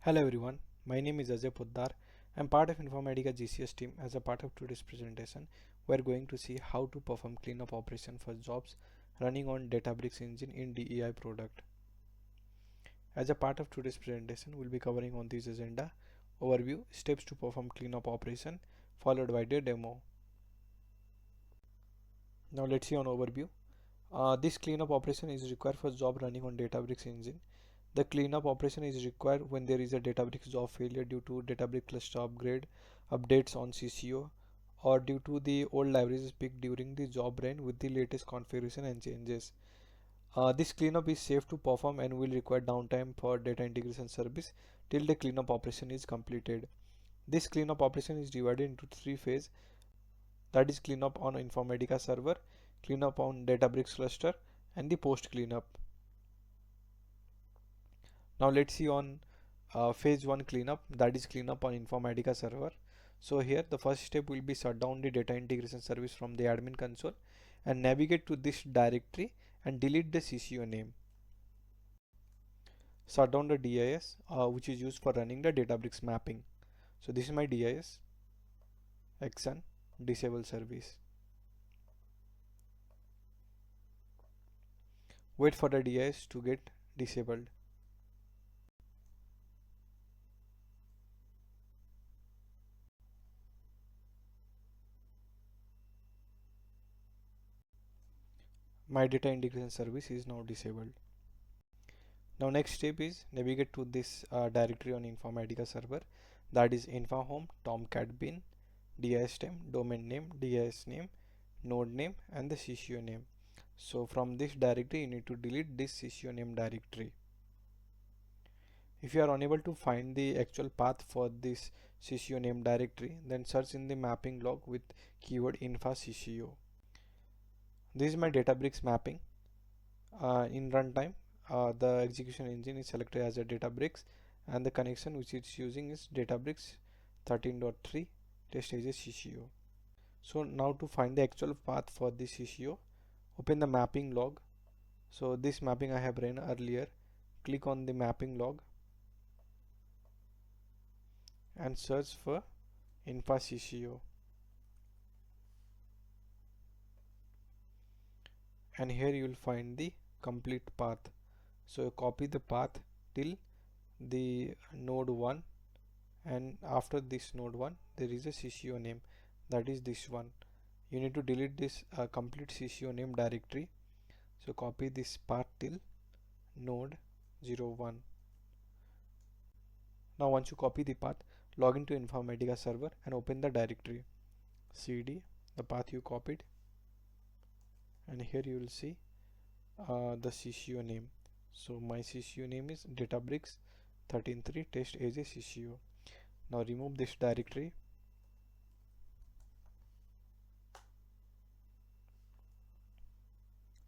Hello everyone, my name is Ajay Poddar. I'm part of Informatica GCS team. As a part of today's presentation, we're going to see how to perform cleanup operation for jobs running on Databricks Engine in DEI product. As a part of today's presentation, we'll be covering on this agenda: overview, steps to perform cleanup operation, followed by the demo. Now let's see on overview. This cleanup operation is required for job running on Databricks Engine. The cleanup operation is required when there is a Databricks job failure due to Databricks cluster upgrade, updates on CCO, or due to the old libraries picked during the job run with the latest configuration and changes. This cleanup is safe to perform and will require downtime for data integration service till the cleanup operation is completed. This cleanup operation is divided into three phases, that is cleanup on Informatica server, cleanup on Databricks cluster, and the post cleanup. Now let's see on phase 1 cleanup, that is cleanup on Informatica server. So here the first step will be shut down the data integration service from the admin console and navigate to this directory and delete the CCO name. Shut down the DIS which is used for running the Databricks mapping. So this is my DIS, action, disable service. Wait for the DIS to get disabled. My data integration service is now disabled. Now next step is navigate to this directory on Informatica server, that is infahome, tomcat bin, dis name, domain name, dis name, node name, and the CCO name. So from this directory you need to delete this CCO name directory. If you are unable to find the actual path for this CCO name directory, then search in the mapping log with keyword infacco. This is my Databricks mapping. In runtime, the execution engine is selected as a Databricks, and the connection which it's using is Databricks 13.3 test as a CCO. So now to find the actual path for this CCO, open the mapping log. So this mapping I have ran earlier. Click on the mapping log and search for infacco, and here you will find the complete path. So copy the path till the node 1, and after this node 1 there is a CCO name, that is this one. You need to delete this complete CCO name directory. So copy this path till node 01. Now once you copy the path, log into Informatica server and open the directory, cd the path you copied, and here you will see the CCO name. So my CCO name is Databricks 13.3 test as a CCO. Now remove this directory.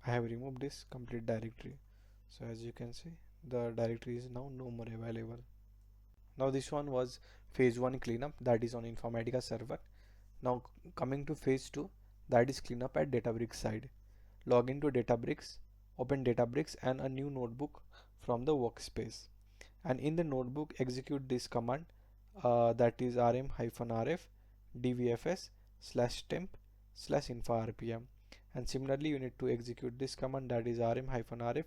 I have removed this complete directory. So as you can see, the directory is now no more available. Now this one was phase 1 cleanup, that is on Informatica server. Now coming to phase 2, that is cleanup at Databricks side. Log into Databricks, open Databricks and a new notebook from the workspace, and in the notebook execute this command, that is rm-rf dvfs/temp/info-rpm, and similarly you need to execute this command, that is rm-rf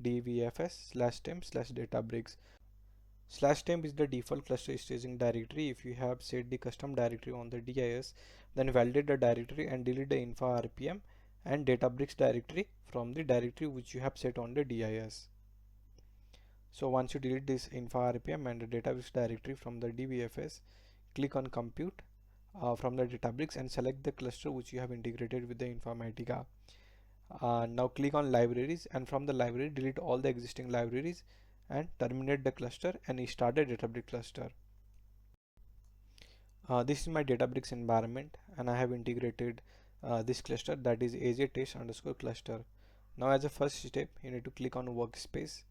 dvfs/temp/databricks. /temp is the default cluster staging directory. If you have set the custom directory on the DIS, then validate the directory and delete the info-rpm and Databricks directory from the directory which you have set on the DIS. So once you delete this info-rpm and the Databricks directory from the DBFS, click on compute from the Databricks and select the cluster which you have integrated with the Informatica. Now click on libraries, and from the library delete all the existing libraries and terminate the cluster and start a Databricks cluster. This is my Databricks environment, and I have integrated this cluster, that is AJ test underscore cluster. Now as a first step, you need to click on workspace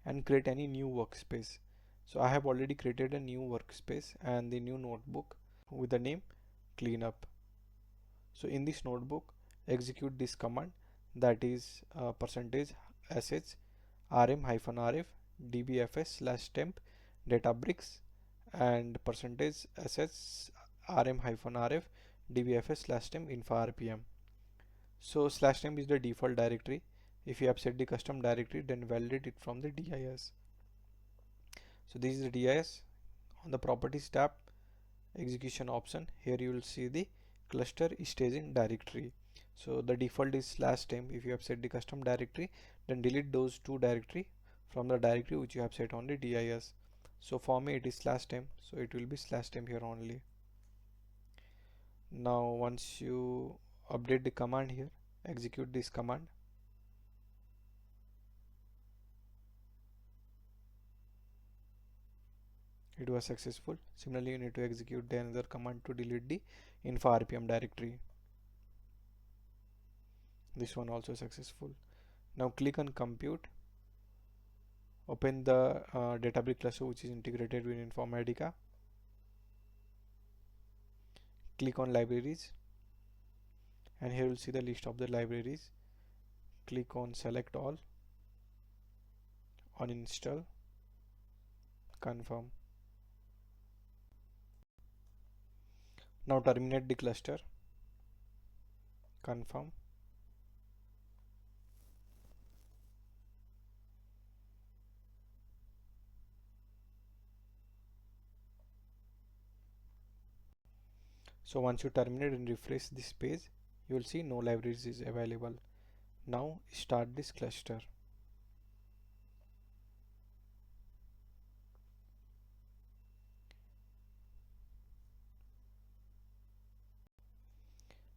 and create any new workspace. So I have already created a new workspace and the new notebook with the name cleanup. So in this notebook, execute this command, that is %sh rm-rf dbfs/temp Databricks and percentage SS rm-rf dbfs slash name info rpm. So slash name is the default directory. If you have set the custom directory, then validate it from the DIS. So this is the DIS. On the properties tab, execution option, here you will see the cluster staging directory. So the default is slash name. If you have set the custom directory, then delete those two directory from the directory which you have set on the DIS. So for me it is slash name, so it will be slash name here only. Now once you update the command here, execute this command. It was successful. Similarly, you need to execute the another command to delete the info rpm directory. This one also successful. Now click on compute. Open the Databricks cluster which is integrated with Informatica. Click on libraries, and here you will see the list of the libraries. Click on select all, uninstall, confirm. Now terminate the cluster, confirm. So once you terminate and refresh this page, you will see no libraries is available. Now start this cluster.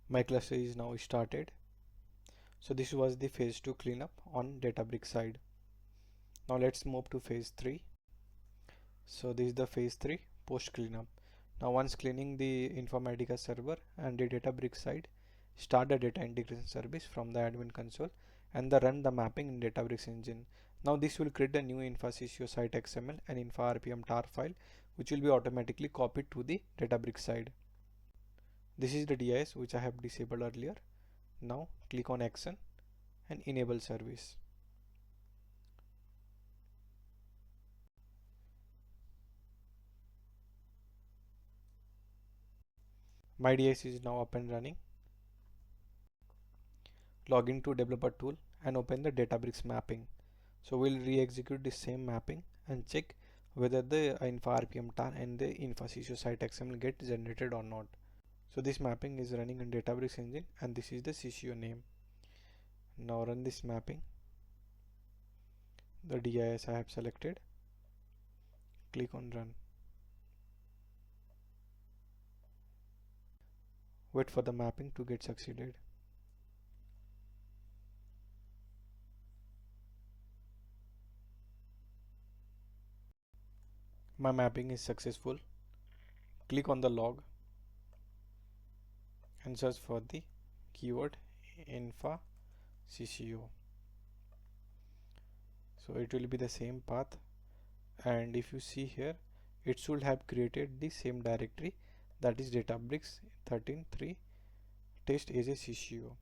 My cluster is now started. So this was the phase 2 cleanup on Databricks side. Now let's move to phase 3. So this is the phase 3 post cleanup. Now once cleaning the Informatica server and the Databricks side, start the data integration service from the admin console and run the mapping in Databricks Engine. Now this will create a new InfoSysio site XML and info RPM tar file which will be automatically copied to the Databricks side. This is the DIS which I have disabled earlier. Now click on action and enable service. My DIS is now up and running. Log into developer tool and open the Databricks mapping. So we'll re-execute the same mapping and check whether the info RPM tar and the InfoSysio site XML get generated or not. So this mapping is running in Databricks Engine and this is the CCO name. Now run this mapping. The DIS I have selected. Click on run. Wait for the mapping to get succeeded. My mapping is successful. Click on the log and search for the keyword InfoSysio. So it will be the same path, and if you see here, it should have created the same directory, that is Databricks 13.3 test as a CCO.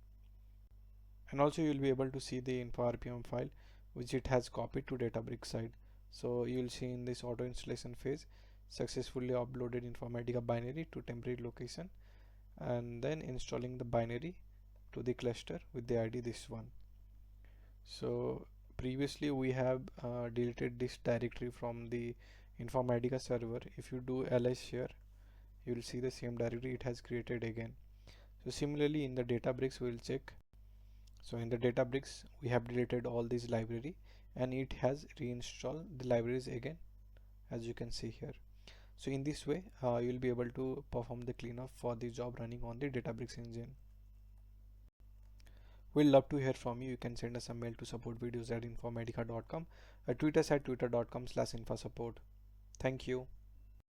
And also you will be able to see the info RPM file which it has copied to Databricks side. So you will see in this auto installation phase, successfully uploaded Informatica binary to temporary location and then installing the binary to the cluster with the ID this one. So previously we have deleted this directory from the Informatica server. If you do ls here, you will see the same directory it has created again. So similarly in the Databricks we will check. So in the Databricks we have deleted all these library and it has reinstalled the libraries again, as you can see here. So in this way you will be able to perform the cleanup for the job running on the Databricks engine. We'll love to hear from you. You can send us a mail to supportvideos@informatica.com, or tweet us at twitter.com/infosupport. Thank you.